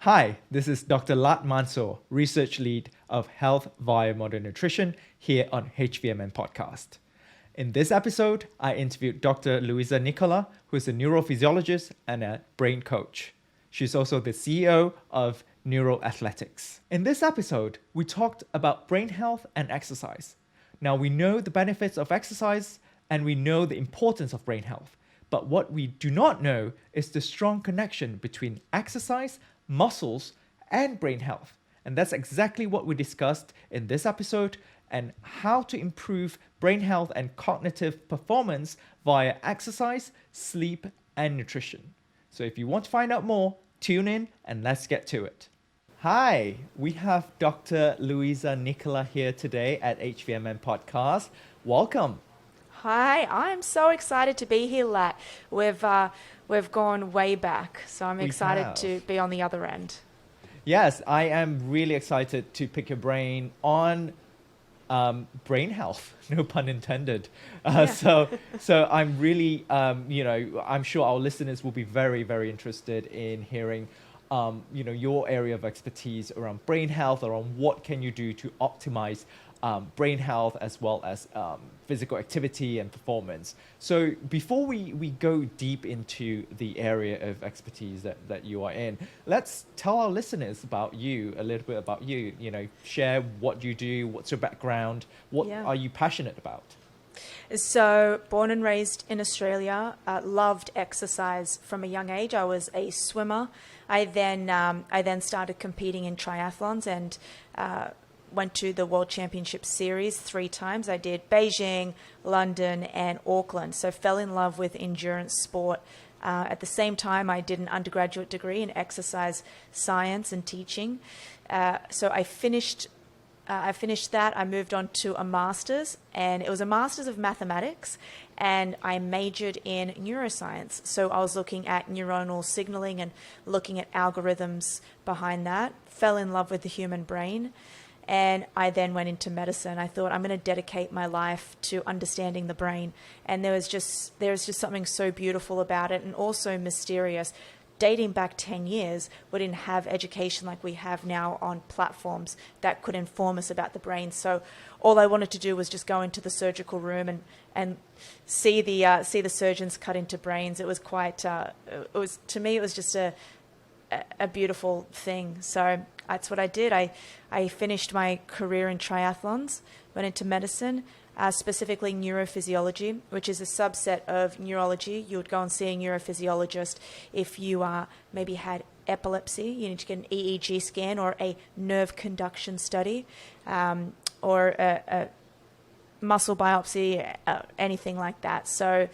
Hi, this is Dr. Lat Mansour, Research Lead of Health via Modern Nutrition here on H.V.M.N podcast. In this episode, I interviewed Dr. Louisa Nicola, who is a neurophysiologist and a brain coach. She's also the CEO of Neuro Athletics. In this episode, we talked about brain health and exercise. Now, we know the benefits of exercise and we know the importance of brain health. But what we do not know is the strong connection between exercise, muscles, and brain health. And that's exactly what we discussed in this episode and how to improve brain health and cognitive performance via exercise, sleep, and nutrition. So if you want to find out more, tune in and let's get to it. Hi, we have Dr. Louisa Nicola here today at H.V.M.N podcast. Welcome. Hi, I'm so excited to be here, Lat. We've gone way back, so I'm excited to be on the other end. Yes, I am really excited to pick your brain on brain health, no pun intended. So I'm really, I'm sure our listeners will be very, very interested in hearing, your area of expertise around brain health, around what can you do to optimize brain health as well as physical activity and performance. So before we go deep into the area of expertise that you are in, let's tell our listeners about you, a little bit about you, share what you do, what's your background, what are you passionate about? So born and raised in Australia, loved exercise from a young age. I was a swimmer. I then started competing in triathlons and went to the World Championship Series 3 times. I did Beijing, London, and Auckland. So fell in love with endurance sport. At the same time, I did an undergraduate degree in exercise science and teaching. So I finished that. I moved on to a master's, and it was a master's of mathematics, and I majored in neuroscience. So I was looking at neuronal signaling and looking at algorithms behind that. Fell in love with the human brain. And I then went into medicine. I thought I'm going to dedicate my life to understanding the brain. And there was just something so beautiful about it and also mysterious. Dating back 10 years, we didn't have education like we have now on platforms that could inform us about the brain. So all I wanted to do was just go into the surgical room and see the surgeons cut into brains. It was quite, to me, it was just a beautiful thing. So that's what I did. I finished my career in triathlons, went into medicine, specifically neurophysiology, which is a subset of neurology. You would go and see a neurophysiologist if you maybe had epilepsy. You need to get an EEG scan or a nerve conduction study, or a muscle biopsy, anything like that. So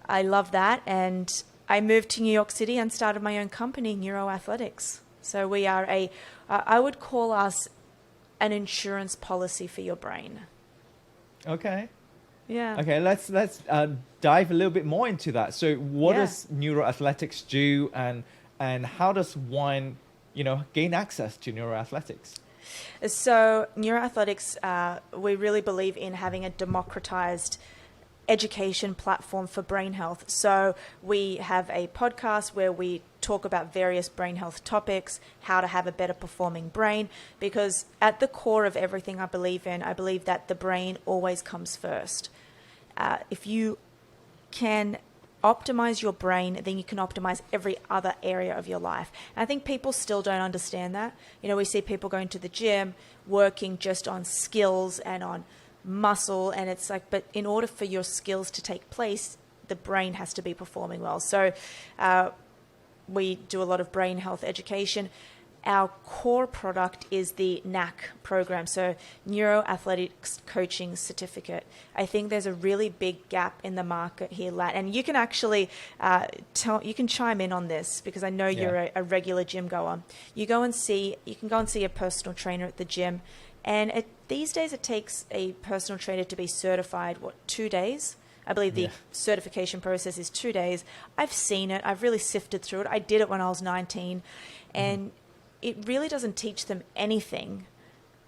I love that, and I moved to New York City and started my own company, Neuro Athletics. So we are I would call us an insurance policy for your brain. Okay. Yeah. Okay, let's dive a little bit more into that. So what does Neuro Athletics do, and how does one, gain access to Neuro Athletics? So Neuro Athletics, we really believe in having a democratized education platform for brain health. So we have a podcast where we talk about various brain health topics, how to have a better performing brain, because at the core of everything I believe that the brain always comes first. If you can optimize your brain, then you can optimize every other area of your life. And I think people still don't understand that. We see people going to the gym, working just on skills and on muscle, and it's like, but in order for your skills to take place, the brain has to be performing well. So we do a lot of brain health education. Our core product is the NAC program, so Neuro Athletics Coaching Certificate. I think there's a really big gap in the market here, Lat, and you can actually you can chime in on this because I know you're a regular gym goer. You can go and see a personal trainer at the gym, and these days it takes a personal trainer to be certified, 2 days? I believe the certification process is 2 days. I've seen it. I've really sifted through it. I did it when I was 19, and it really doesn't teach them anything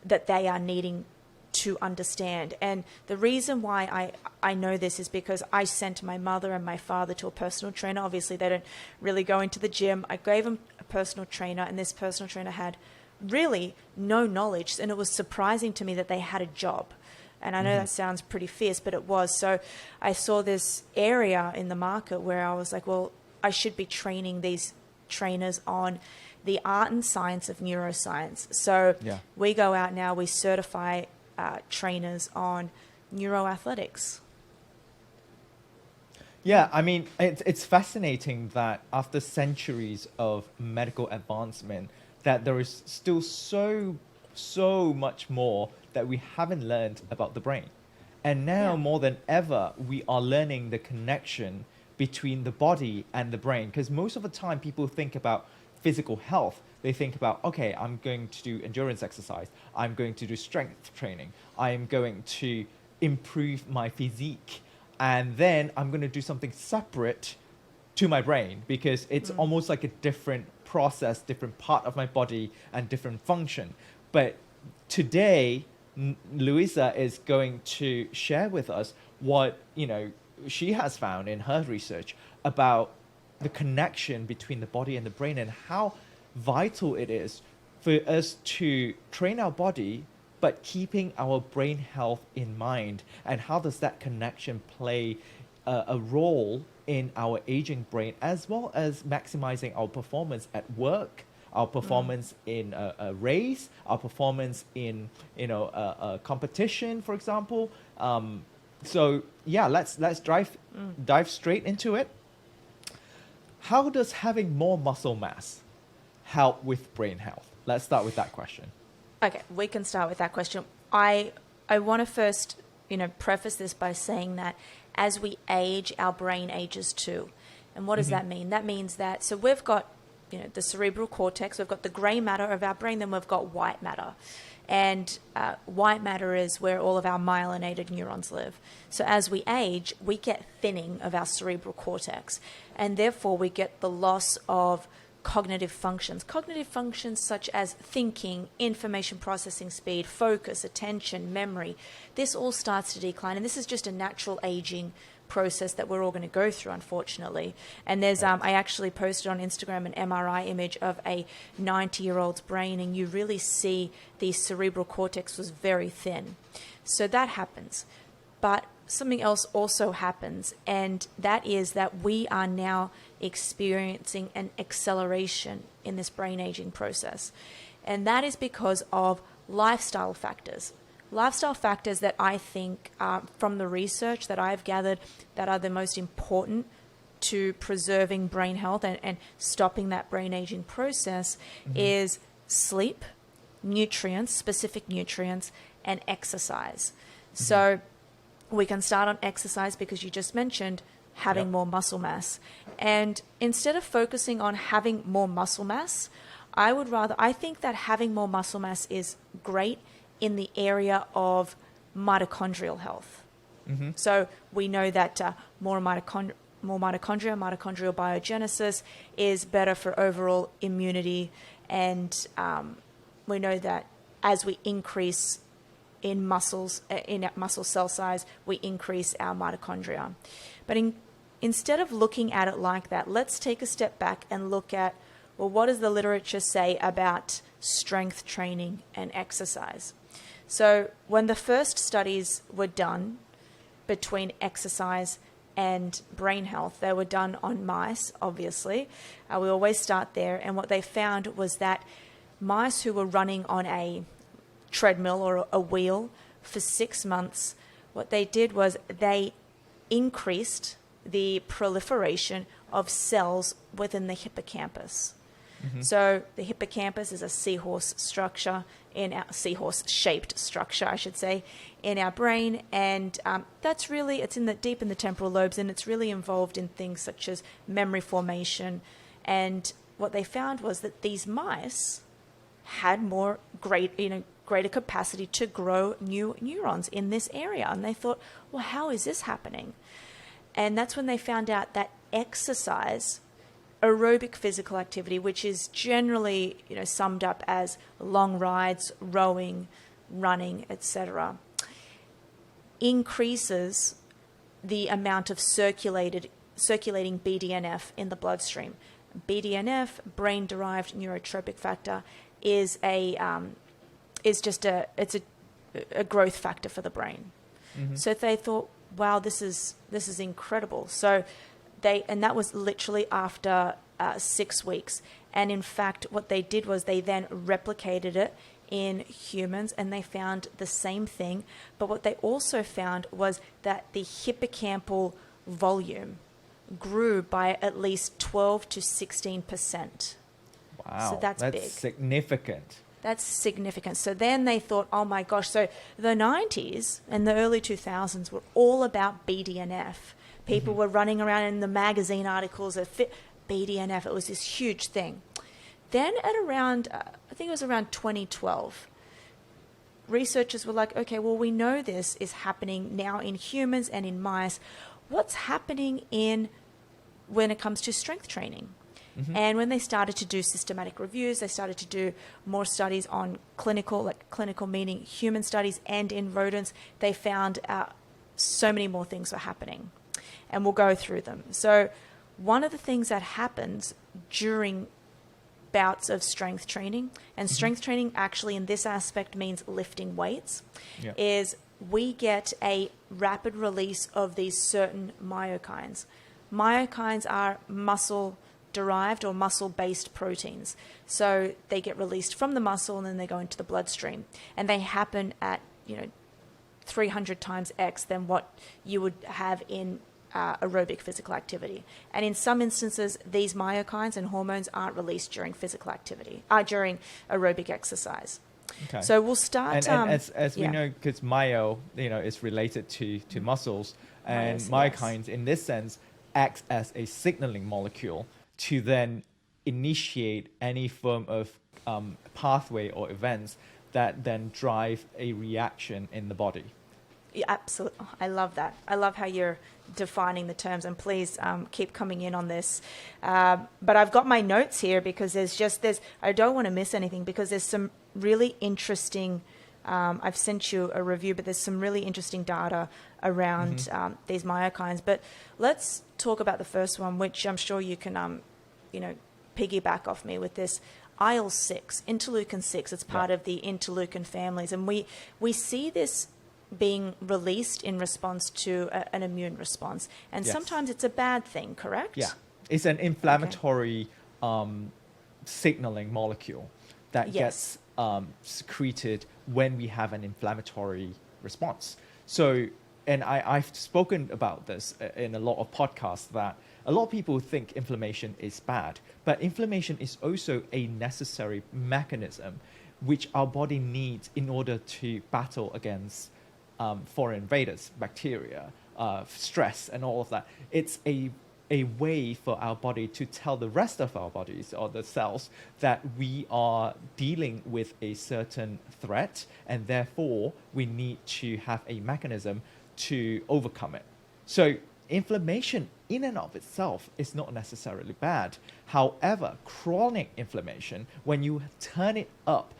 that they are needing to understand. And the reason why I know this is because I sent my mother and my father to a personal trainer. Obviously, they don't really go into the gym. I gave them a personal trainer, and this personal trainer had really no knowledge, and it was surprising to me that they had a job. And I know that sounds pretty fierce, but it was. So I saw this area in the market where I was like, well, I should be training these trainers on the art and science of neuroscience. So we go out now, we certify trainers on neuro athletics. Yeah, I mean, it's fascinating that after centuries of medical advancement, that there is still so much more that we haven't learned about the brain. And now more than ever, we are learning the connection between the body and the brain. Because most of the time people think about physical health. They think about, okay, I'm going to do endurance exercise. I'm going to do strength training. I'm going to improve my physique. And then I'm going to do something separate to my brain, because it's almost like a different process, different part of my body and different function. But today, Louisa is going to share with us what, she has found in her research about the connection between the body and the brain, and how vital it is for us to train our body but keeping our brain health in mind, and how does that connection play a role in our aging brain, as well as maximizing our performance at work, our performance in a race, our performance in a competition, for example. So yeah, let's dive straight into it. How does having more muscle mass help with brain health? Let's start with that question. Okay, we can start with that question. I want to first, preface this by saying that as we age, our brain ages too. And what does that mean? That means that, so we've got, the cerebral cortex, we've got the gray matter of our brain, then we've got white matter. And white matter is where all of our myelinated neurons live. So as we age, we get thinning of our cerebral cortex, and therefore we get the loss of cognitive functions such as thinking, information processing speed, focus, attention, memory. This all starts to decline, and this is just a natural aging process that we're all going to go through, unfortunately. And there's I actually posted on Instagram an MRI image of a 90-year-old's brain, and you really see the cerebral cortex was very thin. So that happens. But something else also happens, and that is that we are now experiencing an acceleration in this brain aging process. And that is because of lifestyle factors. Lifestyle factors that I think, from the research that I've gathered, that are the most important to preserving brain health and stopping that brain aging process is sleep, nutrients, specific nutrients, and exercise. So we can start on exercise because you just mentioned having more muscle mass. And instead of focusing on having more muscle mass, I think that having more muscle mass is great in the area of mitochondrial health. So we know that more mitochondrial biogenesis is better for overall immunity. And we know that as we increase in muscle cell size, we increase our mitochondria. But instead of looking at it like that, let's take a step back and look at, well, what does the literature say about strength training and exercise? So when the first studies were done between exercise and brain health, they were done on mice, obviously. We always start there. And what they found was that mice who were running on a treadmill or a wheel for 6 months, what they did was they increased the proliferation of cells within the hippocampus. So the hippocampus is a seahorse shaped structure, I should say, in our brain, and that's really, it's deep in the temporal lobes, and it's really involved in things such as memory formation. And what they found was that these mice had greater capacity to grow new neurons in this area. And they thought, well, how is this happening? And that's when they found out that exercise, aerobic physical activity, which is generally summed up as long rides, rowing, running, etc., increases the amount of circulating BDNF in the bloodstream. BDNF, brain-derived neurotropic factor, is just a growth factor for the brain. Mm-hmm. So they thought, wow, this is incredible. So that was literally after 6 weeks. And in fact, what they did was they then replicated it in humans, and they found the same thing. But what they also found was that the hippocampal volume grew by at least 12 to 16%. Wow, So that's big. Significant. That's significant. So then they thought, oh my gosh, so the 90s and the early 2000s were all about BDNF. People were running around in the magazine articles of BDNF. It was this huge thing. Then at around, I think it was around 2012, researchers were like, okay, well, we know this is happening now in humans and in mice. What's happening when it comes to strength training? Mm-hmm. And when they started to do systematic reviews, they started to do more studies on clinical meaning human studies, and in rodents, they found so many more things were happening. And we'll go through them. So one of the things that happens during bouts of strength training, and strength training actually in this aspect means lifting weights, is we get a rapid release of these certain myokines. Myokines are muscle-derived or muscle-based proteins. So they get released from the muscle and then they go into the bloodstream. And they happen at 300 times X than what you would have in aerobic physical activity. And in some instances, these myokines and hormones aren't released during physical activity, during aerobic exercise. Okay. So we'll start. And as we know, because myo, is related to muscles, and myokines in this sense acts as a signaling molecule to then initiate any form of pathway or events that then drive a reaction in the body. Yeah, absolutely. I love that. I love how you're defining the terms, and please keep coming in on this. But I've got my notes here because I don't want to miss anything, because there's some really interesting, I've sent you a review, but there's some really interesting data around these myokines. But let's talk about the first one, which I'm sure you can, piggyback off me with this. IL-6, interleukin-6, it's part of the interleukin families. And we see this being released in response to an immune response. And sometimes it's a bad thing, correct? Yeah. It's an inflammatory signaling molecule that gets secreted when we have an inflammatory response. So, and I've spoken about this in a lot of podcasts, that a lot of people think inflammation is bad, but inflammation is also a necessary mechanism which our body needs in order to battle against foreign invaders, bacteria, stress, and all of that. It's a way for our body to tell the rest of our bodies or the cells that we are dealing with a certain threat, and therefore we need to have a mechanism to overcome it. So inflammation in and of itself is not necessarily bad. However, chronic inflammation, when you turn it up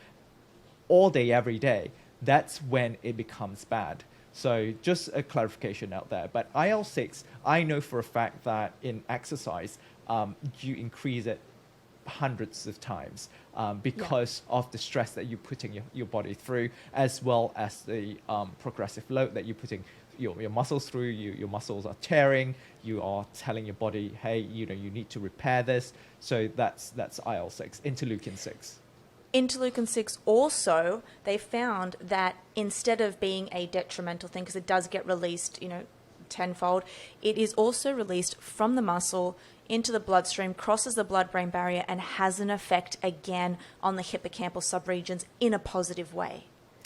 all day, every day, that's when it becomes bad. So just a clarification out there. But IL-6, I know for a fact that in exercise, you increase it hundreds of times because of the stress that you're putting your body through, as well as the progressive load that you're putting your muscles through. Your muscles are tearing. You are telling your body, hey, you need to repair this. So that's IL-6, interleukin-6. Interleukin-6 also, they found that instead of being a detrimental thing, because it does get released, tenfold, it is also released from the muscle into the bloodstream, crosses the blood-brain barrier, and has an effect again on the hippocampal subregions in a positive way.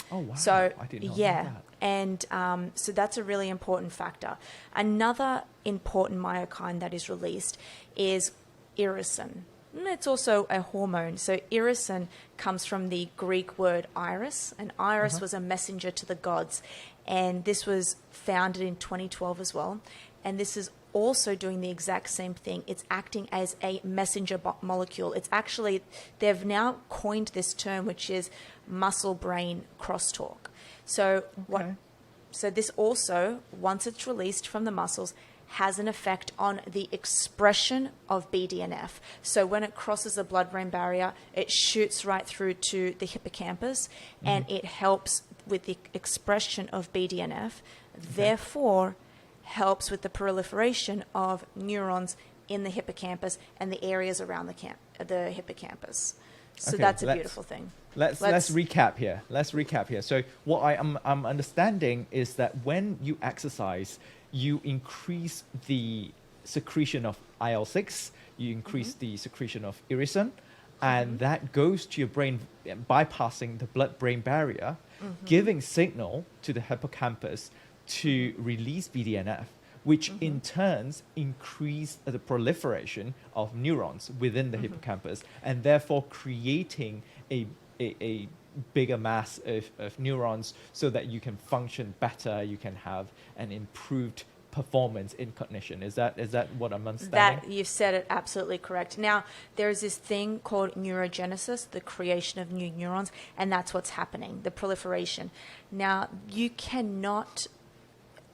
Oh, wow. So, I did not know that. And so that's a really important factor. Another important myokine that is released is irisin. It's also a hormone. So irisin comes from the Greek word iris, and iris was a messenger to the gods. And this was founded in 2012 as well. And this is also doing the exact same thing. It's acting as a messenger molecule. It's actually, they've now coined this term, which is muscle-brain crosstalk. So So this also, once it's released from the muscles, has an effect on the expression of BDNF. So when it crosses the blood-brain barrier, it shoots right through to the hippocampus, and it helps with the expression of BDNF, therefore helps with the proliferation of neurons in the hippocampus and the areas around the hippocampus. So that's a beautiful thing. Let's recap here. So what I'm understanding is that when you exercise, you increase the secretion of IL-6, you increase the secretion of irisin, and that goes to your brain, bypassing the blood-brain barrier, giving signal to the hippocampus to release BDNF, which in turns increase the proliferation of neurons within the hippocampus, and therefore creating a bigger mass of neurons so that you can function better, you can have an improved performance in cognition. Is that what I'm understanding? That you've said it absolutely correct. Now, there's this thing called neurogenesis, the creation of new neurons, and that's what's happening, the proliferation. Now,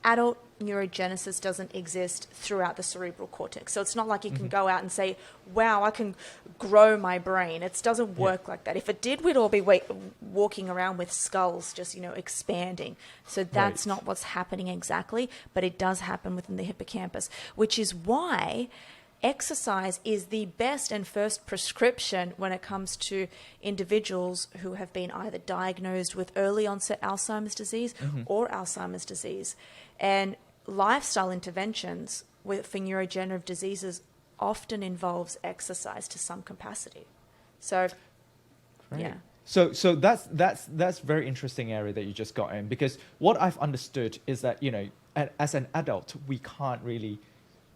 adult neurogenesis doesn't exist throughout the cerebral cortex. So it's not like you can go out and say, wow, I can grow my brain. It doesn't work like that. If it did, we'd all be walking around with skulls just, expanding. So that's not what's happening exactly, but it does happen within the hippocampus, which is why exercise is the best and first prescription when it comes to individuals who have been either diagnosed with early onset Alzheimer's disease or Alzheimer's disease. And lifestyle interventions for neurodegenerative diseases often involves exercise to some capacity. So, yeah. So that's very interesting area that you just got in, because what I've understood is that, as an adult, we can't really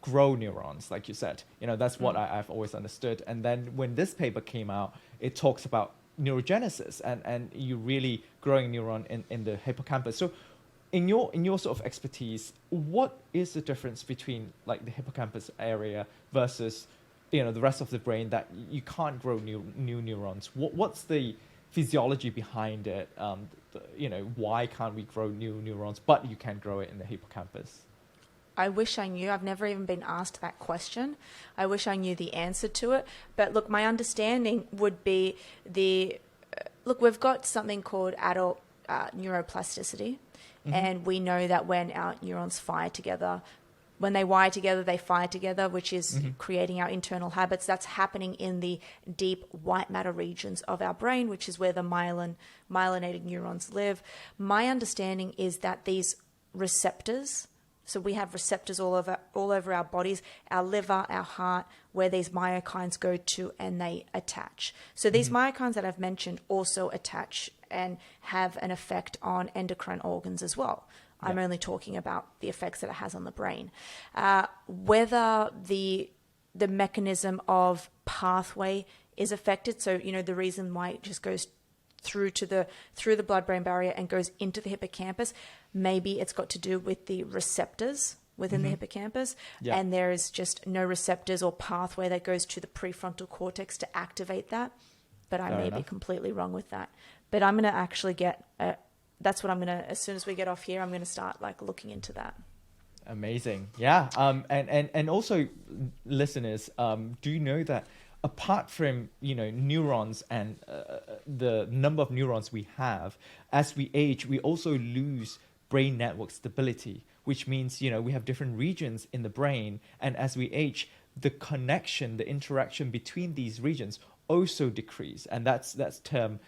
grow neurons, like you said. That's what I've always understood. And then when this paper came out, it talks about neurogenesis and you really growing neuron in the hippocampus. So in your sort of expertise, what is the difference between like the hippocampus area versus the rest of the brain that you can't grow new neurons? What's the physiology behind it? Why can't we grow new neurons, but you can grow it in the hippocampus? I wish I knew. I've never even been asked that question. I wish I knew the answer to it. But look, my understanding would be we've got something called adult neuroplasticity. And we know that when our neurons fire together, when they wire together, they fire together, which is creating our internal habits. That's happening in the deep white matter regions of our brain, which is where the myelinated neurons live. My understanding is that these receptors, so we have receptors all over our bodies, our liver, our heart, where these myokines go to and they attach. So these myokines that I've mentioned also attach and have an effect on endocrine organs as well. I'm only talking about the effects that it has on the brain. Whether the mechanism of pathway is affected, so the reason why it just goes through the blood-brain barrier and goes into the hippocampus, maybe it's got to do with the receptors within the hippocampus, and there is just no receptors or pathway that goes to the prefrontal cortex to activate that. But I may be completely wrong with that. But I'm going to actually that's what I'm going to, as soon as we get off here, I'm going to start looking into that. Amazing. Yeah. And also listeners, do you know that apart from, neurons and the number of neurons we have, as we age, we also lose brain network stability, which means, we have different regions in the brain. And as we age, the connection, the interaction between these regions also decrease, and that's termed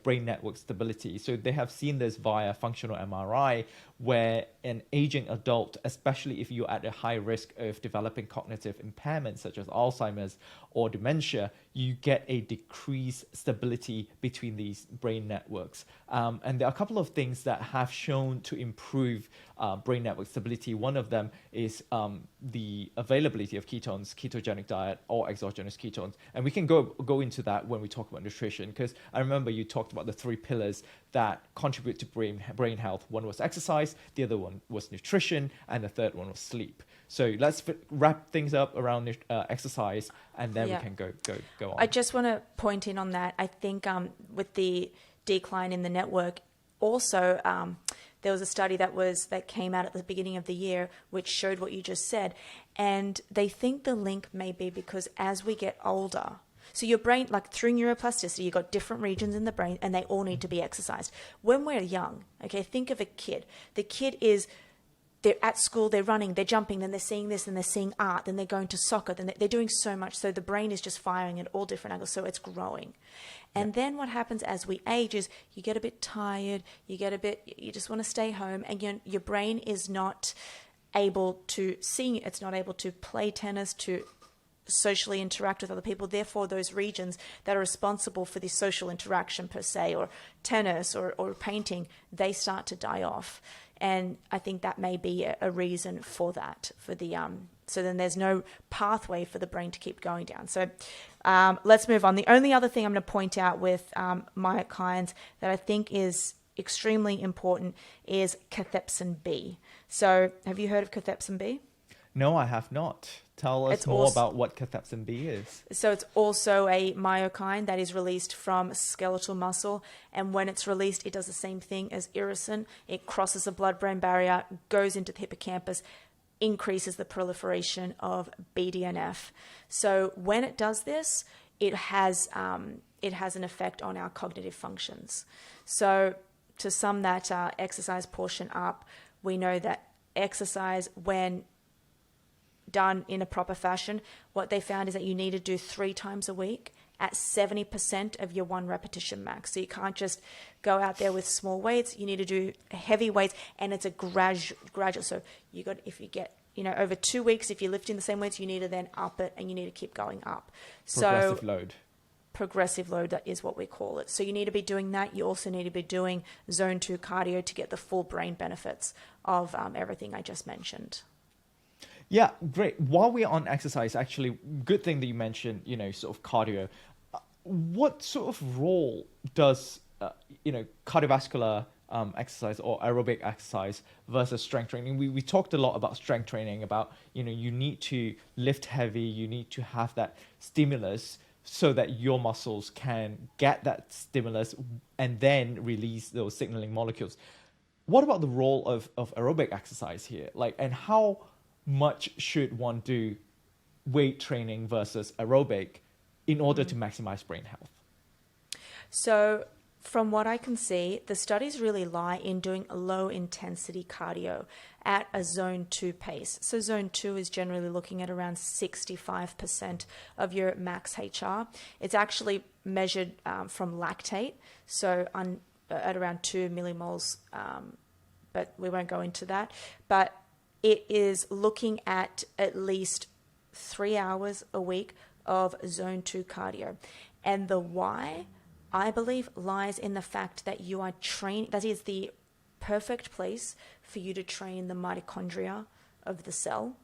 brain network stability. So they have seen this via functional MRI, where an aging adult, especially if you're at a high risk of developing cognitive impairment such as Alzheimer's or dementia, you get a decreased stability between these brain networks. And there are a couple of things that have shown to improve brain network stability. One of them is the availability of ketones, ketogenic diet, or exogenous ketones. And we can go into that when we talk about nutrition, because I remember you talked about the 3 pillars that contribute to brain health. One was exercise, the other one was nutrition, and the third one was sleep. So let's wrap things up around exercise, and then we can go on. I just want to point in on that. I think with the decline in the network, also there was a study that came out at the beginning of the year which showed what you just said, and they think the link may be because as we get older, so your brain, like through neuroplasticity, you've got different regions in the brain and they all need to be exercised. When we're young, okay, think of a kid. The kid is, they're at school, they're running, they're jumping, then they're seeing this, then they're seeing art, then they're going to soccer, then they're doing so much. So the brain is just firing at all different angles, so it's growing. And then what happens as we age is you get a bit tired, you just want to stay home, and your brain is not able to sing, it's not able to play tennis, to socially interact with other people. Therefore, those regions that are responsible for the social interaction per se, or tennis or painting, they start to die off. And I think that may be a reason for that, for the so then there's no pathway for the brain to keep going down. So let's move on. The only other thing I'm going to point out with myokines that I think is extremely important is Cathepsin B. So have you heard of Cathepsin B? No, I have not. Tell us more about what Cathepsin B is. So it's also a myokine that is released from skeletal muscle. And when it's released, it does the same thing as irisin. It crosses the blood-brain barrier, goes into the hippocampus, increases the proliferation of BDNF. So when it does this, it has an effect on our cognitive functions. So to sum that exercise portion up, we know that exercise, when done in a proper fashion, what they found is that you need to do 3 times a week at 70% of your 1 repetition max. So you can't just go out there with small weights. You need to do heavy weights, and it's a gradual. So if you get over 2 weeks, if you're lifting the same weights, you need to then up it, and you need to keep going up. Progressive load. Progressive load, that is what we call it. So you need to be doing that. You also need to be doing zone 2 cardio to get the full brain benefits of everything I just mentioned. Yeah, great. While we're on exercise, actually, good thing that you mentioned, sort of cardio. What sort of role does, cardiovascular exercise or aerobic exercise versus strength training? We talked a lot about strength training, about, you need to lift heavy, you need to have that stimulus so that your muscles can get that stimulus and then release those signaling molecules. What about the role of aerobic exercise here? And how much should one do weight training versus aerobic in order to maximize brain health? So from what I can see, the studies really lie in doing a low intensity cardio at a zone 2 pace. So zone 2 is generally looking at around 65% of your max HR. It's actually measured from lactate, so at around 2 millimoles, but we won't go into that. But it is looking at least 3 hours a week of zone 2 cardio. And the why, I believe, lies in the fact that you are training, that is the perfect place for you to train the mitochondria of the cell.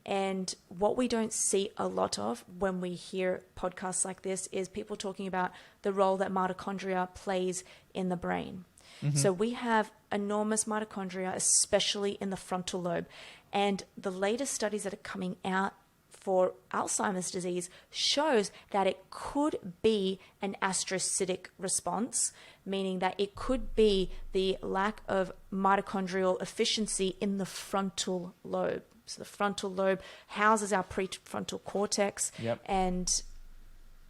And what we don't see a lot of when we hear podcasts like this is people talking about the role that mitochondria plays in the brain. Mm-hmm. So we have enormous mitochondria, especially in the frontal lobe. And the latest studies that are coming out for Alzheimer's disease shows that it could be an astrocytic response, meaning that it could be the lack of mitochondrial efficiency in the frontal lobe. So the frontal lobe houses our prefrontal cortex, and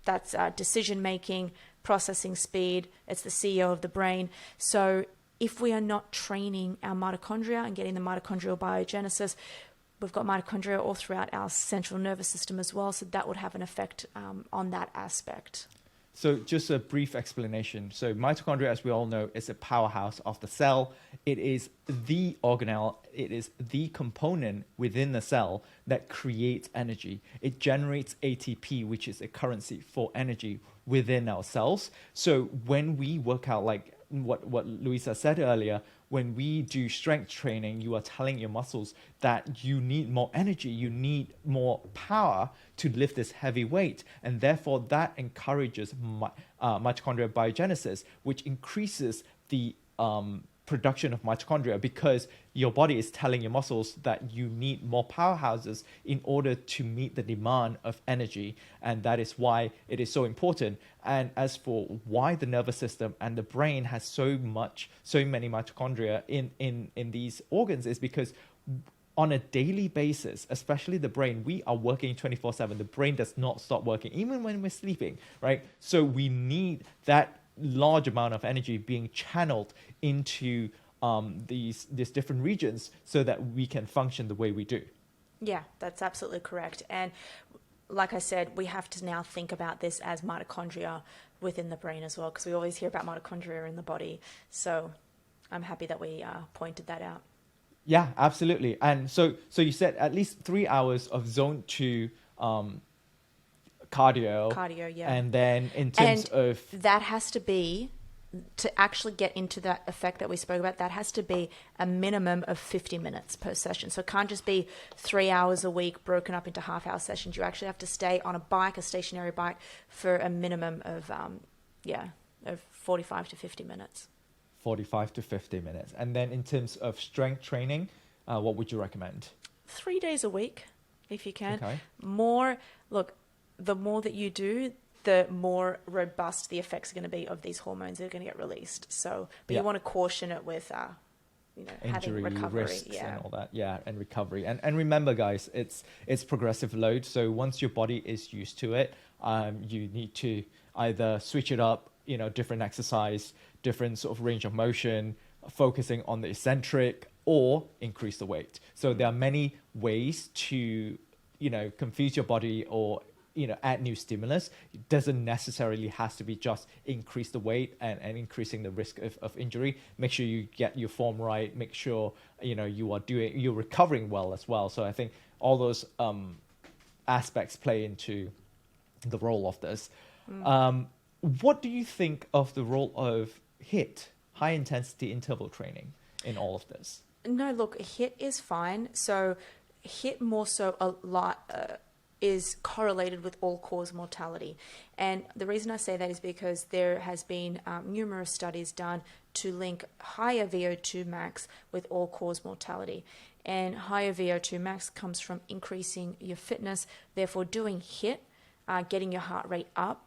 that's decision-making, processing speed. It's the CEO of the brain. So if we are not training our mitochondria and getting the mitochondrial biogenesis, we've got mitochondria all throughout our central nervous system as well. So that would have an effect on that aspect. So just a brief explanation. So mitochondria, as we all know, is a powerhouse of the cell. It is the organelle, it is the component within the cell that creates energy. It generates ATP, which is a currency for energy within our cells. So when we work out, like what Louisa said earlier, when we do strength training, you are telling your muscles that you need more energy, you need more power to lift this heavy weight. And therefore that encourages mitochondrial biogenesis, which increases the production of mitochondria, because your body is telling your muscles that you need more powerhouses in order to meet the demand of energy. And that is why it is so important. And as for why the nervous system and the brain has so many mitochondria in these organs, is because on a daily basis, especially the brain, we are working 24/7. The brain does not stop working, even when we're sleeping, right? So we need that large amount of energy being channeled into these different regions so that we can function the way we do. Yeah, that's absolutely correct. And like I said, we have to now think about this as mitochondria within the brain as well, because we always hear about mitochondria in the body. So I'm happy that we pointed that out. Yeah, absolutely. And so you said at least 3 hours of zone 2 cardio, yeah. and then in terms of that has to be, to actually get into that effect that we spoke about, that has to be a minimum of 50 minutes per session. So it can't just be 3 hours a week broken up into half-hour sessions. You actually have to stay on a bike, a stationary bike, for a minimum of 45 to 50 minutes. 45 to 50 minutes. And then in terms of strength training, what would you recommend? 3 days a week, if you can. Okay. The more that you do, the more robust the effects are going to be of these hormones that are going to get released. So, but you want to caution it with, injury, having recovery, risks, and all that. Yeah, and recovery. And remember, guys, it's progressive load. So once your body is used to it, you need to either switch it up, different exercise, different sort of range of motion, focusing on the eccentric, or increase the weight. So there are many ways to, confuse your body or add new stimulus. It doesn't necessarily has to be just increase the weight and increasing the risk of injury. Make sure you get your form right. Make sure, you're recovering well as well. So I think all those aspects play into the role of this. What do you think of the role of HIIT, high intensity interval training, in all of this? No, look, HIIT is fine. So HIIT more so a lot is correlated with all-cause mortality. And the reason I say that is because there has been numerous studies done to link higher VO2 max with all-cause mortality. And higher VO2 max comes from increasing your fitness. Therefore, doing HIIT, getting your heart rate up,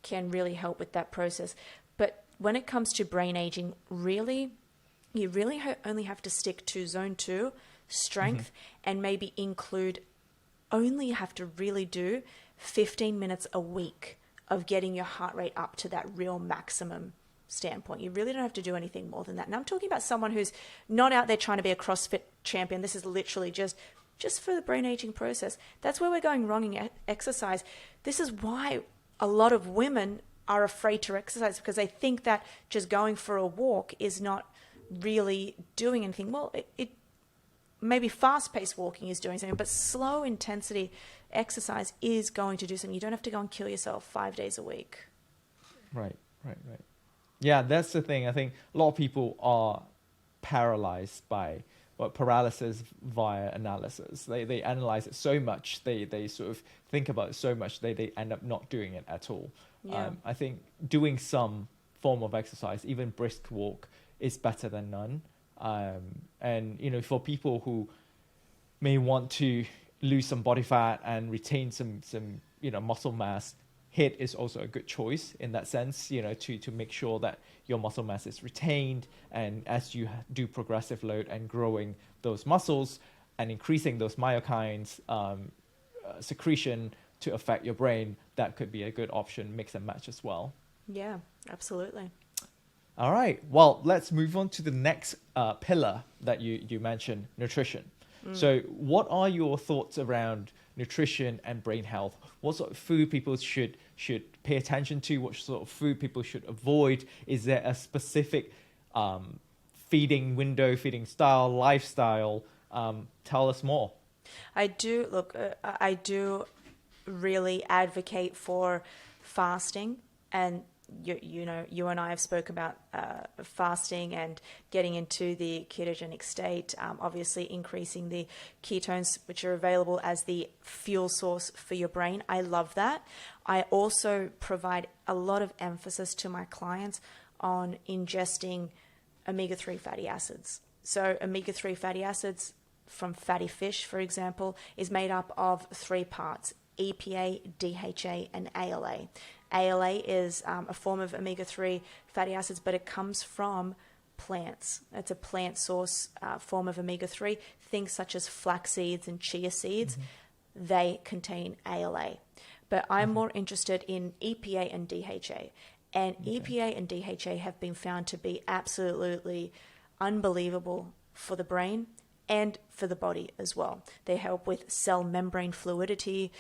can really help with that process. But when it comes to brain aging, you really only have to stick to zone 2, strength, and maybe only have to really do 15 minutes a week of getting your heart rate up to that real maximum standpoint. You really don't have to do anything more than that. And I'm talking about someone who's not out there trying to be a CrossFit champion. This is literally just for the brain aging process. That's where we're going wrong in exercise. This is why a lot of women are afraid to exercise, because they think that just going for a walk is not really doing anything. Well, it maybe fast-paced walking is doing something, but slow intensity exercise is going to do something. You don't have to go and kill yourself 5 days a week. Right. Yeah, that's the thing. I think a lot of people are paralyzed by paralysis via analysis. They analyze it so much, they sort of think about it so much, they end up not doing it at all. Yeah. I think doing some form of exercise, even brisk walk, is better than none. And for people who may want to lose some body fat and retain some muscle mass, HIIT is also a good choice in that sense, to make sure that your muscle mass is retained. And as you do progressive load and growing those muscles and increasing those myokines secretion to affect your brain, that could be a good option, mix and match as well. Yeah, absolutely. All right. Well, let's move on to the next pillar that you mentioned, nutrition. So what are your thoughts around nutrition and brain health? What sort of food people should pay attention to? What sort of food people should avoid? Is there a specific feeding window, feeding style, lifestyle? Tell us more. I do really advocate for fasting, and you and I have spoke about fasting and getting into the ketogenic state, obviously increasing the ketones, which are available as the fuel source for your brain. I love that. I also provide a lot of emphasis to my clients on ingesting omega-3 fatty acids. So omega-3 fatty acids from fatty fish, for example, is made up of 3 parts: EPA, DHA, and ALA. ALA is a form of omega-3 fatty acids, but it comes from plants. It's a plant source form of omega-3. Things such as flax seeds and chia seeds, they contain ALA. But I'm more interested in EPA and DHA. And EPA and DHA have been found to be absolutely unbelievable for the brain and for the body as well. They help with cell membrane fluidity.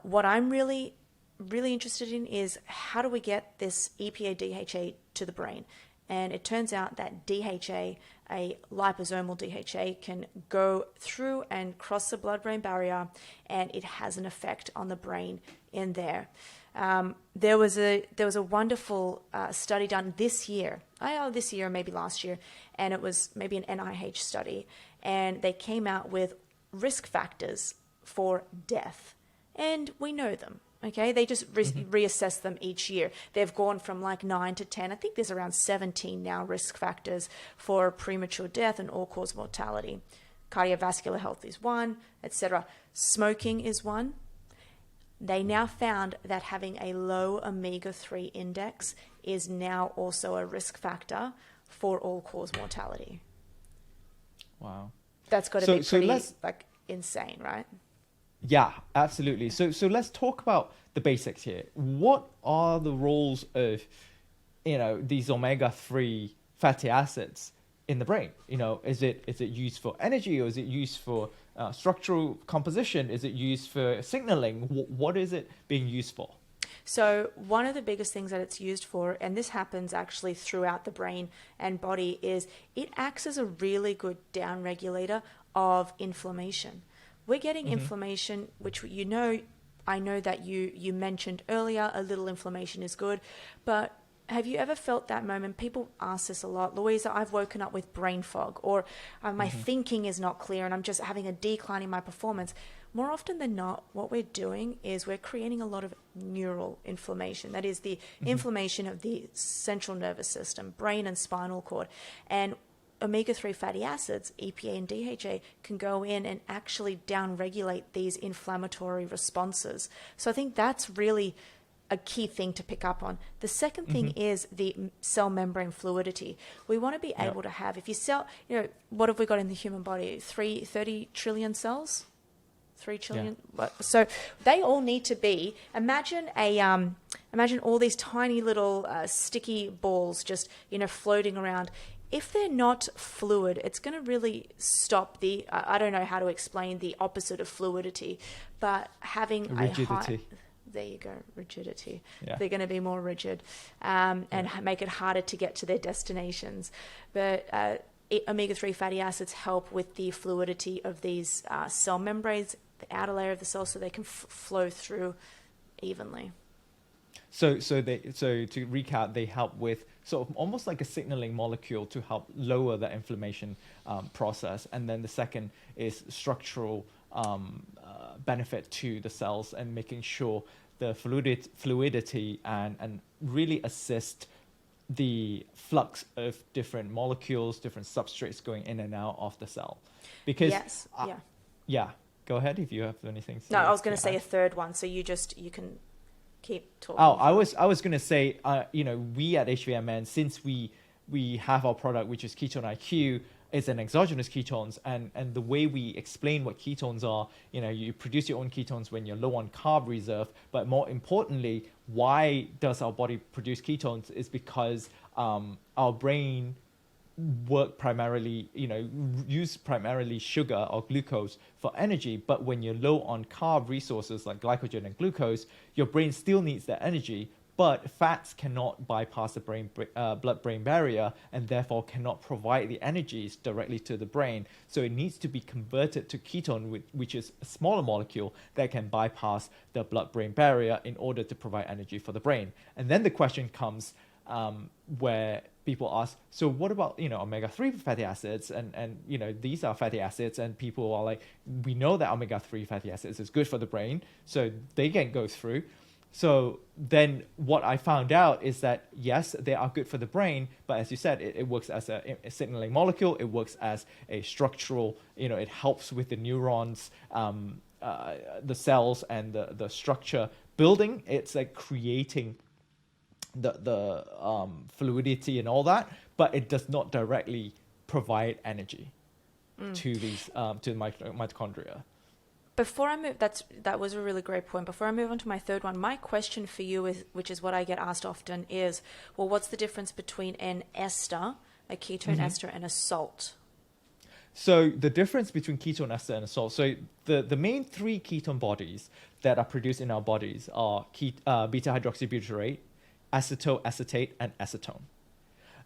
What I'm really interested in is how do we get this EPA, DHA to the brain? And it turns out that DHA, a liposomal DHA, can go through and cross the blood-brain barrier, and it has an effect on the brain in there. There was a wonderful study done this year, maybe last year, and it was maybe an NIH study, and they came out with risk factors for death, and we know them. Okay, they just reassess them each year. They've gone from like 9 to 10. I think there's around 17 now risk factors for premature death and all-cause mortality. Cardiovascular health is one, etc. Smoking is one. They now found that having a low omega-3 index is now also a risk factor for all-cause mortality. Wow. That's got to be pretty insane, right? Yeah, absolutely. So let's talk about the basics here. What are the roles of, these omega-3 fatty acids in the brain? Is it used for energy, or is it used for structural composition? Is it used for signaling? What is it being used for? So one of the biggest things that it's used for, and this happens actually throughout the brain and body, is it acts as a really good downregulator of inflammation. We're getting inflammation, which I know that you mentioned earlier, a little inflammation is good, but have you ever felt that moment? People ask this a lot. Louisa, I've woken up with brain fog, or my thinking is not clear and I'm just having a decline in my performance. More often than not, what we're doing is we're creating a lot of neural inflammation. That is the inflammation of the central nervous system, brain and spinal cord. And omega-3 fatty acids, EPA and DHA, can go in and actually downregulate these inflammatory responses. So I think that's really a key thing to pick up on. The second thing is the cell membrane fluidity. We want to be able to have, if you cell, what have we got in the human body? 30 trillion cells? 3 trillion. Yeah. So they all need to be. Imagine all these tiny little sticky balls just floating around. If they're not fluid, it's going to really stop the. I don't know how to explain the opposite of fluidity, but having rigidity. There you go, rigidity. Yeah. They're going to be more rigid and make it harder to get to their destinations. But omega-3 fatty acids help with the fluidity of these cell membranes, the outer layer of the cell, so they can flow through evenly. So to recap, they help with sort of almost like a signaling molecule to help lower the inflammation process. And then the second is structural benefit to the cells and making sure the fluidity and really assist the flux of different molecules, different substrates going in and out of the cell. Because go ahead if you have anything. No, I was going to say a third one, so you can keep talking. Oh, I was going to say, we at H.V.M.N, since we have our product, which is Ketone-IQ, is an exogenous ketones, and the way we explain what ketones are, you produce your own ketones when you're low on carb reserve, but more importantly, why does our body produce ketones is because our brain use primarily sugar or glucose for energy, but when you're low on carb resources like glycogen and glucose, your brain still needs that energy, but fats cannot bypass the blood-brain barrier and therefore cannot provide the energies directly to the brain. So it needs to be converted to ketone, which is a smaller molecule that can bypass the blood-brain barrier in order to provide energy for the brain. And then the question comes where people ask, so what about, omega-3 fatty acids? And these are fatty acids, and people are like, we know that omega-3 fatty acids is good for the brain, so they can go through. So then what I found out is that, yes, they are good for the brain, but as you said, it works as a signaling molecule. It works as a structural, it helps with the neurons, the cells and the structure building. It's like creating the fluidity and all that, but it does not directly provide energy to these to the mitochondria. Before I move, that was a really great point. Before I move on to my third one, my question for you is, which is what I get asked often, is, well, what's the difference between an ester, a ketone ester, and a salt? So the difference between ketone ester and a salt. So the main three ketone bodies that are produced in our bodies are beta hydroxybutyrate, acetoacetate, and acetone.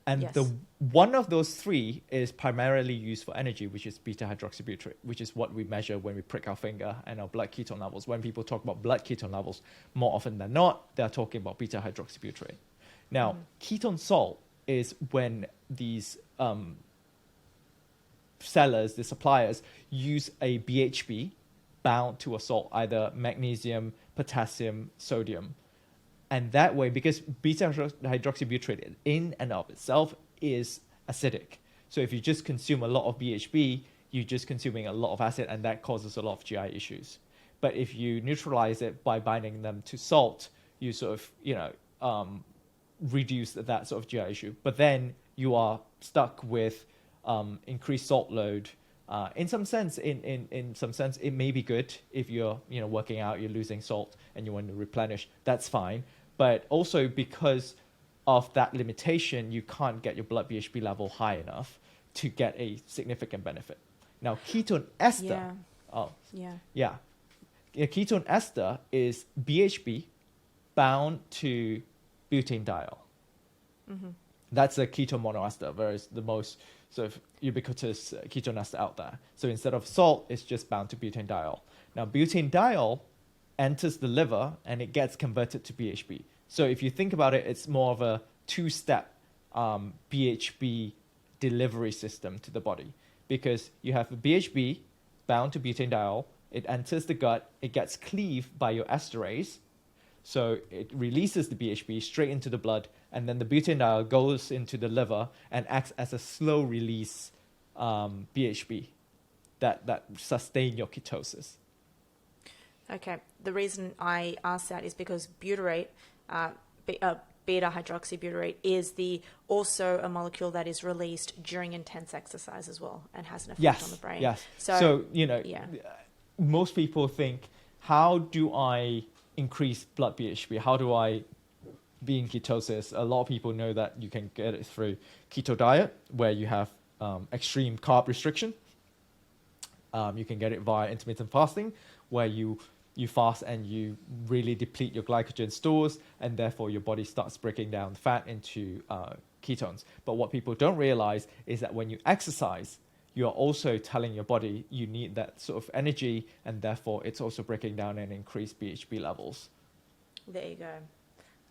And Yes. the one of those three is primarily used for energy, which is beta hydroxybutyrate, which is what we measure when we prick our finger and our blood ketone levels. When people talk about blood ketone levels, more often than not, they're talking about beta hydroxybutyrate. Now, ketone salt is when these sellers, the suppliers, use a BHB bound to a salt, either magnesium, potassium, sodium. And that way, because beta hydroxybutyrate in and of itself is acidic. So if you just consume a lot of BHB, you're just consuming a lot of acid, and that causes a lot of GI issues. But if you neutralize it by binding them to salt, you sort of, reduce that sort of GI issue. But then you are stuck with increased salt load. In some sense, it may be good if you're working out, you're losing salt, and you want to replenish. That's fine. But also because of that limitation, you can't get your blood BHB level high enough to get a significant benefit. Now, ketone ester. Ketone ester is BHB bound to butanediol. That's a ketone monoester, whereas the most sort of ubiquitous ketone ester out there. So instead of salt, it's just bound to butanediol. Now, butanediol enters the liver and it gets converted to BHB. So if you think about it, it's more of a two-step BHB delivery system to the body, because you have a BHB bound to butanediol, it enters the gut, it gets cleaved by your esterase, so it releases the BHB straight into the blood, and then the butanediol goes into the liver and acts as a slow release BHB that sustain your ketosis. Okay. The reason I asked that is because butyrate, beta hydroxybutyrate, is also a molecule that is released during intense exercise as well and has an effect on the brain. Yes. So most people think, how do I increase blood BHB? How do I be in ketosis? A lot of people know that you can get it through keto diet, where you have extreme carb restriction. You can get it via intermittent fasting, where you fast and you really deplete your glycogen stores, and therefore your body starts breaking down fat into ketones. But what people don't realize is that when you exercise, you're also telling your body you need that sort of energy, and therefore it's also breaking down and increased BHB levels. There you go.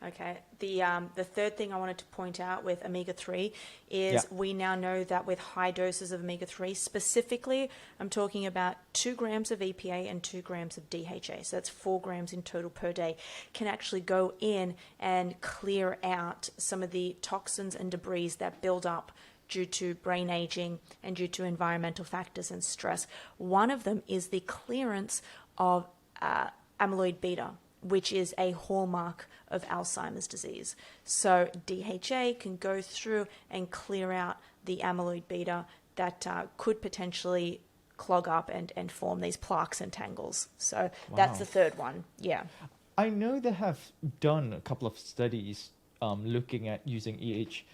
Okay. The third thing I wanted to point out with omega-3 is we now know that with high doses of omega-3, specifically, I'm talking about 2 grams of EPA and 2 grams of DHA, so that's 4 grams in total per day, can actually go in and clear out some of the toxins and debris that build up due to brain aging and due to environmental factors and stress. One of them is the clearance of amyloid beta, which is a hallmark of Alzheimer's disease. So DHA can go through and clear out the amyloid beta that could potentially clog up and form these plaques and tangles. So that's the third one. Yeah. I know they have done a couple of studies looking at using EHA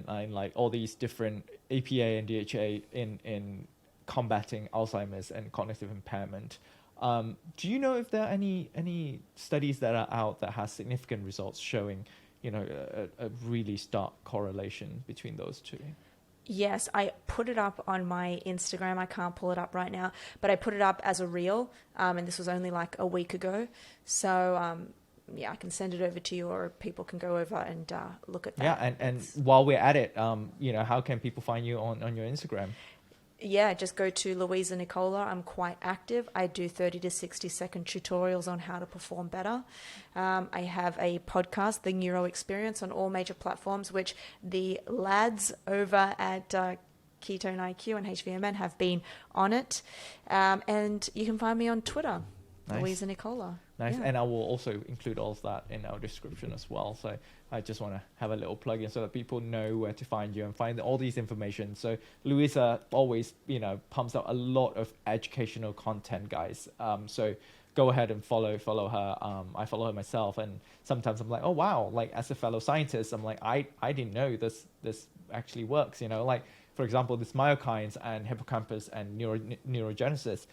and like all these different APA and DHA in combating Alzheimer's and cognitive impairment. Do you know if there are any studies that are out that has significant results showing, a really stark correlation between those two? Yes, I put it up on my Instagram. I can't pull it up right now, but I put it up as a reel, and this was only like a week ago. So, I can send it over to you, or people can go over and look at that. Yeah, and while we're at it, how can people find you on your Instagram? Yeah, just go to Louisa Nicola. I'm quite active. I do 30 to 60 second tutorials on how to perform better. I have a podcast, The Neuro Experience, on all major platforms, which the lads over at Ketone-IQ and H.V.M.N have been on it. And you can find me on Twitter, Nice. Louisa Nicola. Nice. Yeah. And I will also include all of that in our description as well. So I just want to have a little plug in so that people know where to find you and find all these information. So Louisa always, pumps out a lot of educational content, guys. So go ahead and follow her. I follow her myself, and sometimes I'm like, oh wow, like as a fellow scientist, I'm like, I didn't know this actually works. Like for example, this myokines and hippocampus and neurogenesis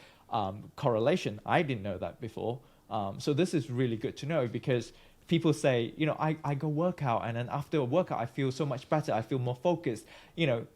correlation. I didn't know that before. So this is really good to know, because people say, I go workout, and then after a workout, I feel so much better. I feel more focused.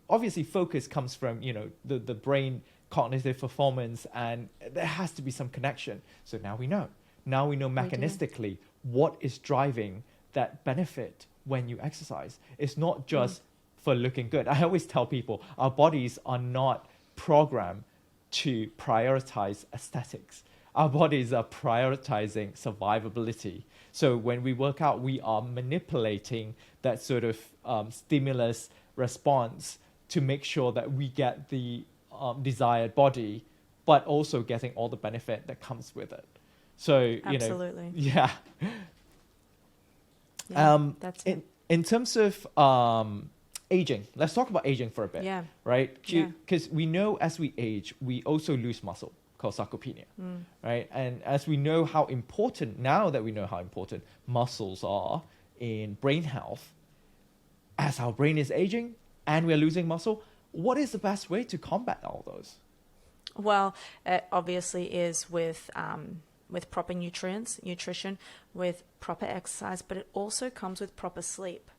Obviously focus comes from, the brain cognitive performance, and there has to be some connection. So now we know mechanistically what is driving that benefit when you exercise. It's not just for looking good. I always tell people our bodies are not programmed to prioritize aesthetics. Our bodies are prioritizing survivability. So when we work out, we are manipulating that sort of stimulus response to make sure that we get the desired body, but also getting all the benefit that comes with it. So, Absolutely. Yeah, That's it. In terms of aging, let's talk about aging for a bit. Yeah. Right? Because we know as we age, we also lose muscle, called sarcopenia, right? And as we know how important, now that we know how important muscles are in brain health, as our brain is aging and we're losing muscle, what is the best way to combat all those? Well, it obviously is with proper nutrition, with proper exercise, but it also comes with proper sleep.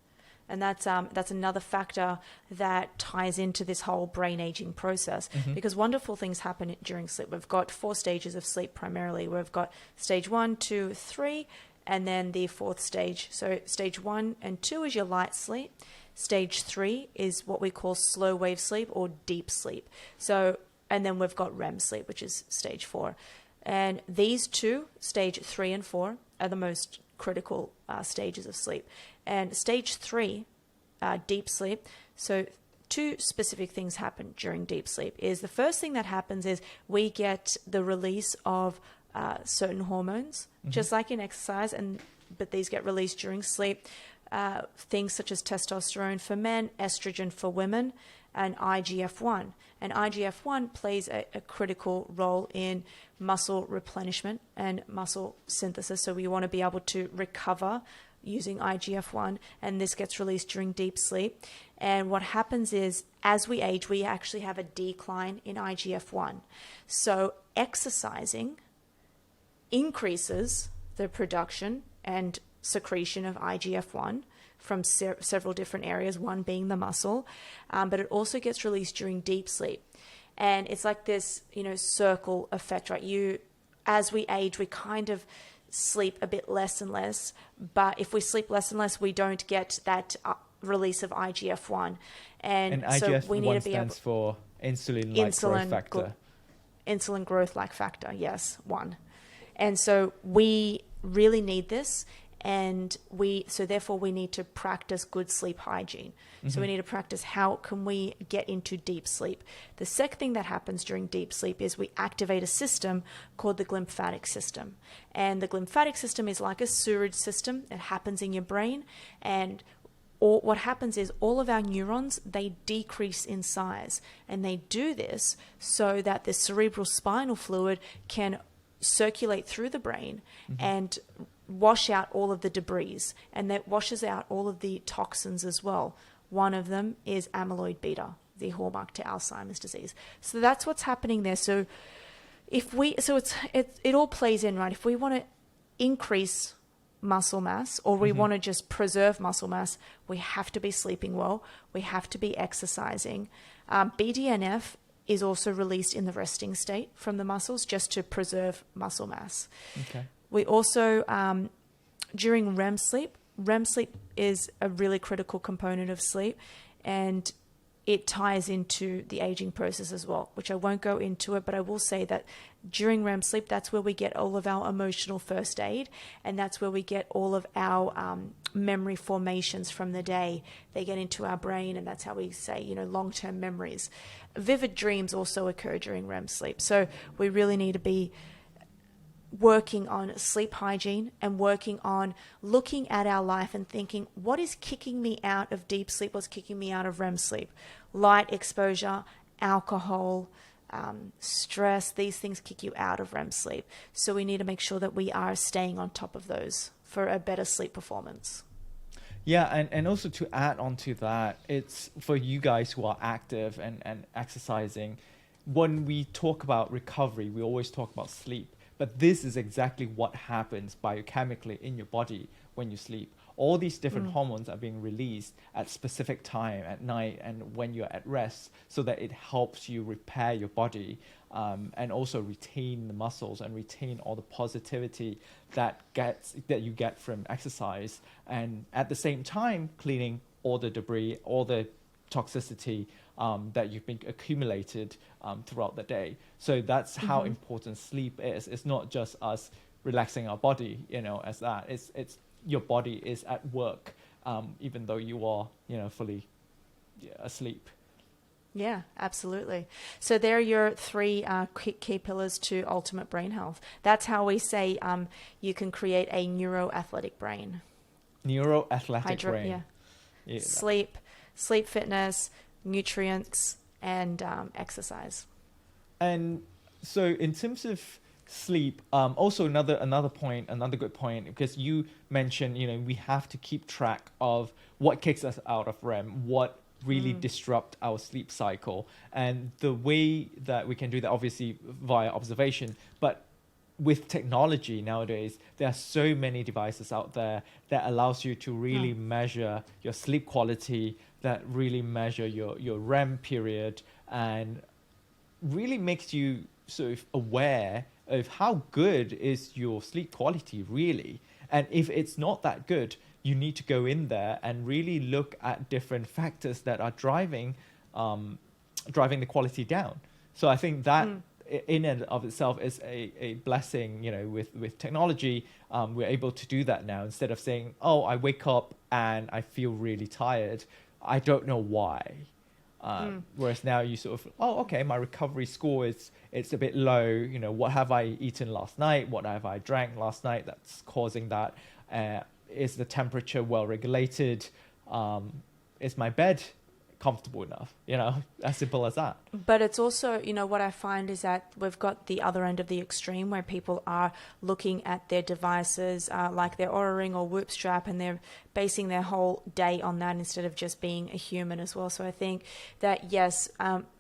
And that's another factor that ties into this whole brain aging process, because wonderful things happen during sleep. We've got 4 stages of sleep primarily. We've got stage 1, 2, 3, and then the 4th stage. So stage 1 and 2 is your light sleep. Stage 3 is what we call slow wave sleep or deep sleep. So, and then we've got REM sleep, which is stage 4. And these two, stage 3 and 4, are the most critical stages of sleep. And stage 3, deep sleep, so 2 specific things happen during deep sleep. Is the first thing that happens is we get the release of certain hormones, just like in exercise, but these get released during sleep. Things such as testosterone for men, estrogen for women, and IGF-1. And IGF-1 plays a critical role in muscle replenishment and muscle synthesis. So we want to be able to recover using IGF-1, and this gets released during deep sleep. And what happens is, as we age, we actually have a decline in IGF-1. So exercising increases the production and secretion of IGF-1 from several different areas, one being the muscle, but it also gets released during deep sleep. And it's like this, circle effect, right? As we age, we kind of sleep a bit less and less, but if we sleep less and less, we don't get that release of IGF-1. And so IGF-1 we need to be stands for insulin-like growth factor. Insulin growth-like factor, yes, 1. And so we really need this, and therefore we need to practice good sleep hygiene. So we need to practice how can we get into deep sleep. The second thing that happens during deep sleep is we activate a system called the glymphatic system. And the glymphatic system is like a sewerage system. It happens in your brain, and what happens is all of our neurons, they decrease in size, and they do this so that the cerebral spinal fluid can circulate through the brain and wash out all of the debris, and that washes out all of the toxins as well. One of them is amyloid beta, the hallmark to Alzheimer's disease. So that's what's happening there. So it all plays in, right? If we want to increase muscle mass, or we want to just preserve muscle mass, we have to be sleeping well. We have to be exercising. BDNF is also released in the resting state from the muscles just to preserve muscle mass. Okay. We also, during REM sleep is a really critical component of sleep, and it ties into the aging process as well, which I won't go into it, but I will say that during REM sleep, that's where we get all of our emotional first aid, and that's where we get all of our memory formations from the day. They get into our brain, and that's how we say, long-term memories. Vivid dreams also occur during REM sleep. So we really need to be working on sleep hygiene and working on looking at our life and thinking, what is kicking me out of deep sleep? What's kicking me out of REM sleep? Light exposure, alcohol, stress, these things kick you out of REM sleep. So we need to make sure that we are staying on top of those for a better sleep performance. Yeah, and also to add on to that, it's for you guys who are active and exercising, when we talk about recovery, we always talk about sleep. But this is exactly what happens biochemically in your body when you sleep. All these different hormones are being released at specific time at night and when you're at rest, so that it helps you repair your body and also retain the muscles and retain all the positivity that you get from exercise. And at the same time, cleaning all the debris, all the toxicity that you've been accumulated throughout the day. So that's how important sleep is. It's not just us relaxing our body, as that. It's your body is at work, even though you are, fully asleep. Yeah, absolutely. So there are your three key pillars to ultimate brain health. That's how we say you can create a neuro athletic brain. Neuro athletic brain. Yeah. Sleep fitness, nutrients, and exercise. And so in terms of sleep, also another good point, because you mentioned, we have to keep track of what kicks us out of REM, what really disrupt our sleep cycle. And the way that we can do that, obviously via observation, but with technology nowadays, there are so many devices out there that allows you to really measure your sleep quality, that really measure your REM period, and really makes you sort of aware of how good is your sleep quality really. And if it's not that good, you need to go in there and really look at different factors that are driving the quality down. So I think that in and of itself is a blessing, with technology. We're able to do that now, instead of saying, oh, I wake up and I feel really tired. I don't know why. Whereas now you sort of, oh, okay, my recovery score it's a bit low. What have I eaten last night? What have I drank last night that's causing that? Is the temperature well regulated? Is my bed comfortable enough? As simple as that. But it's also, what I find is that we've got the other end of the extreme, where people are looking at their devices like their Oura Ring or Whoop strap, and they're basing their whole day on that instead of just being a human as well. So I think that, yes,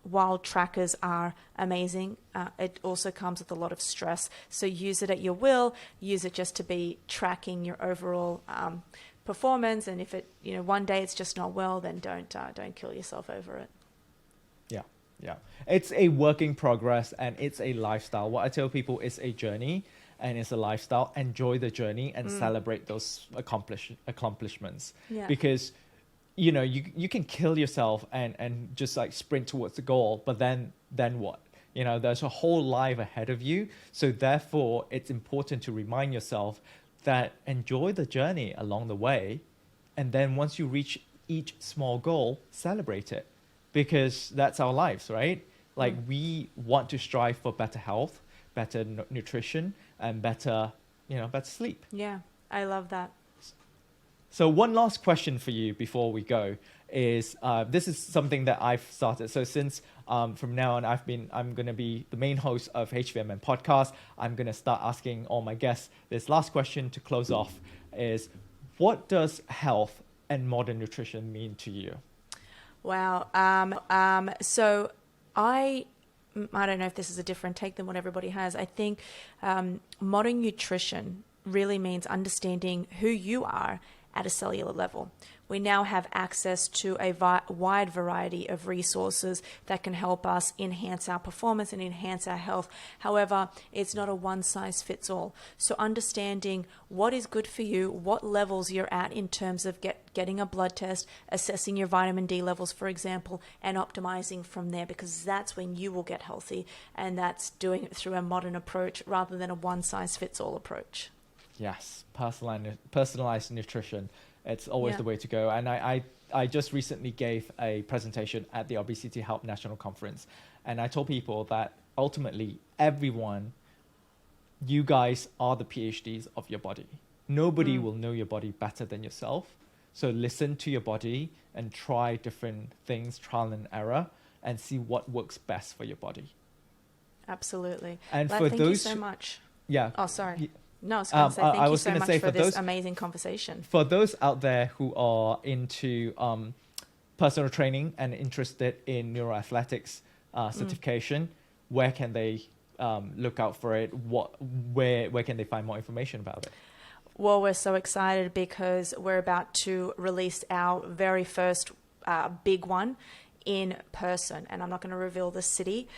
while trackers are amazing, it also comes with a lot of stress. So use it at your will, use it just to be tracking your overall performance. And if it, one day it's just not well, then don't kill yourself over it. Yeah. It's a work in progress, and it's a lifestyle. What I tell people is a journey and it's a lifestyle. Enjoy the journey and celebrate those accomplishments. Yeah. Because, you can kill yourself and just like sprint towards the goal, but then what? There's a whole life ahead of you. So therefore, it's important to remind yourself that enjoy the journey along the way. And then once you reach each small goal, celebrate it. Because that's our lives, right? Like we want to strive for better health, better nutrition, and better sleep. Yeah, I love that. So one last question for you before we go is, this is something that I've started. So since from now on, I'm going to be the main host of H.V.M.N podcast. I'm going to start asking all my guests this last question to close off is, what does health and modern nutrition mean to you? Wow. So I don't know if this is a different take than what everybody has. I think modern nutrition really means understanding who you are at a cellular level. we now have access to a wide variety of resources that can help us enhance our performance and enhance our health. However, it's not a one-size-fits-all. So understanding what is good for you, what levels you're at in terms of getting a blood test, assessing your vitamin D levels, for example, and optimizing from there, because that's when you will get healthy, and that's doing it through a modern approach rather than a one-size-fits-all approach. Yes, personalized nutrition. It's always the way to go. And I just recently gave a presentation at the Obesity Help National Conference, and I told people that ultimately everyone, you guys are the PhDs of your body. Nobody will know your body better than yourself. So listen to your body and try different things, trial and error, and see what works best for your body. Absolutely. And thank you so much. Yeah. Oh, sorry. No, I was going to say thank you so much for this amazing conversation. For those out there who are into personal training and interested in Neuro Athletics certification, where can they look out for it? Where can they find more information about it? Well, we're so excited because we're about to release our very first big one in person. And I'm not going to reveal the city,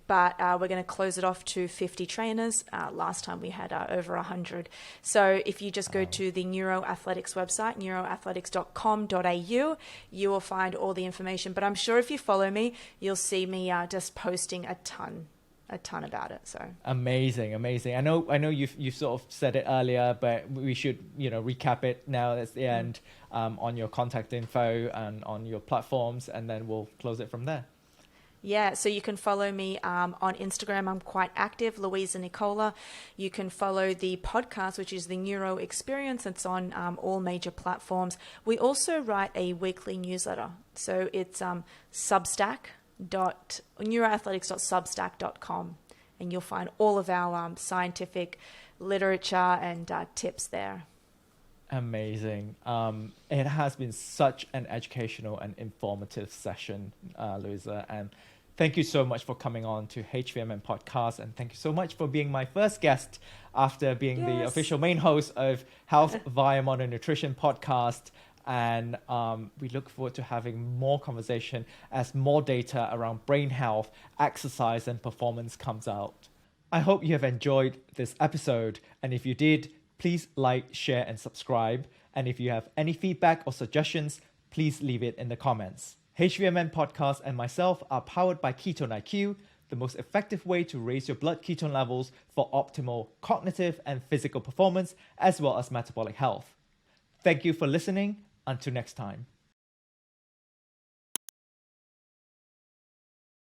but we're going to close it off to 50 trainers. Last time we had over 100. So if you just go to the Neuro Athletics website, neuroathletics.com.au, you will find all the information. But I'm sure if you follow me, you'll see me just posting a ton about it. So amazing. I know you've sort of said it earlier, but we should recap it now. That's the end, on your contact info and on your platforms, and then we'll close it from there. Yeah, so you can follow me on Instagram. I'm quite active, Louisa Nicola. You can follow the podcast, which is the Neuro Experience. It's on all major platforms. We also write a weekly newsletter. So it's neuroathletics.substack.com, and you'll find all of our scientific literature and tips there. Amazing. It has been such an educational and informative session, Louisa, and thank you so much for coming on to H.V.M.N podcast, and thank you so much for being my first guest after being the official main host of Health via Modern Nutrition podcast. And we look forward to having more conversation as more data around brain health, exercise, and performance comes out. I hope you have enjoyed this episode, and if you did, please like, share, and subscribe. And if you have any feedback or suggestions, please leave it in the comments. H.V.M.N podcast and myself are powered by Ketone-IQ, the most effective way to raise your blood ketone levels for optimal cognitive and physical performance, as well as metabolic health. Thank you for listening. Until next time.